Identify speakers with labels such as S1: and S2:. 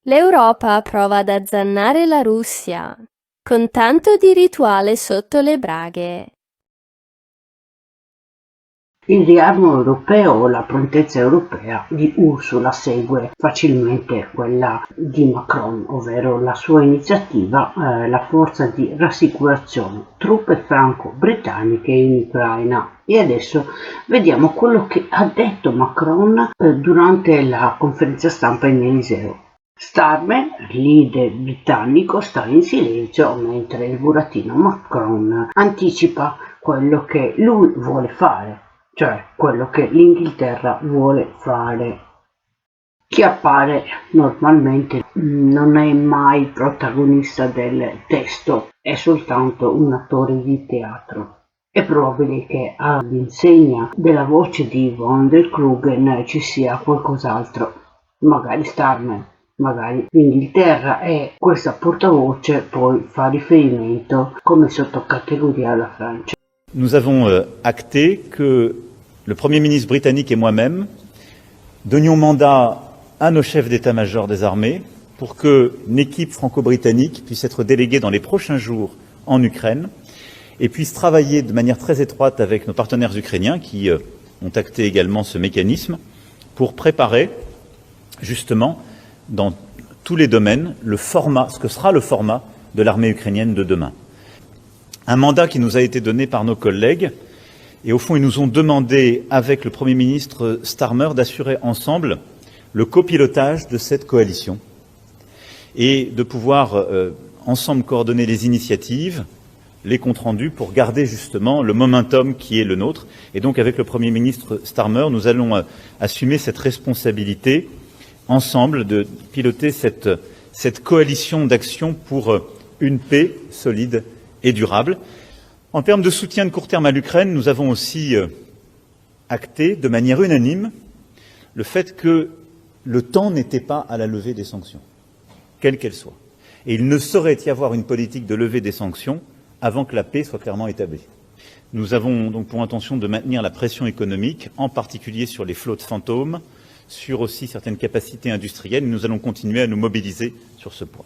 S1: L'Europa prova ad azzannare la Russia, con tanto di rituale sotto le braghe.
S2: Il riarmo europeo, la prontezza europea di Ursula segue facilmente quella di Macron, ovvero la sua iniziativa, la forza di rassicurazione, truppe franco-britanniche in Ucraina. E adesso vediamo quello che ha detto Macron durante la conferenza stampa in Eliseo. Starmer, leader britannico, sta in silenzio mentre il burattino Macron anticipa quello che lui vuole fare, cioè quello che l'Inghilterra vuole fare. Chi appare normalmente non è mai protagonista del testo, è soltanto un attore di teatro. È probabile che all'insegna della voce di von der Krugen ci sia qualcos'altro, magari Starmer, magari l'Inghilterra, e questa portavoce poi fa riferimento come sottocategoria alla Francia.
S3: Nous avons acté que le Premier ministre britannique et moi-même donnions mandat à nos chefs d'état-major des armées pour qu'une équipe franco-britannique puisse être déléguée dans les prochains jours en Ukraine et puisse travailler de manière très étroite avec nos partenaires ukrainiens qui ont acté également ce mécanisme pour préparer justement dans tous les domaines le format, ce que sera le format de l'armée ukrainienne de demain. Un mandat qui nous a été donné par nos collègues et au fond ils nous ont demandé avec le Premier ministre Starmer d'assurer ensemble le copilotage de cette coalition et de pouvoir ensemble coordonner les initiatives, les comptes rendus pour garder justement le momentum qui est le nôtre. Et donc avec le Premier ministre Starmer, nous allons assumer cette responsabilité ensemble de piloter cette coalition d'action pour une paix solide et durable. En termes de soutien de court terme à l'Ukraine, nous avons aussi acté de manière unanime le fait que le temps n'était pas à la levée des sanctions, quelle qu'elle soit. Et il ne saurait y avoir une politique de levée des sanctions avant que la paix soit clairement établie. Nous avons donc pour intention de maintenir la pression économique, en particulier sur les flottes fantômes, sur aussi certaines capacités industrielles, et nous allons continuer à nous mobiliser sur ce point.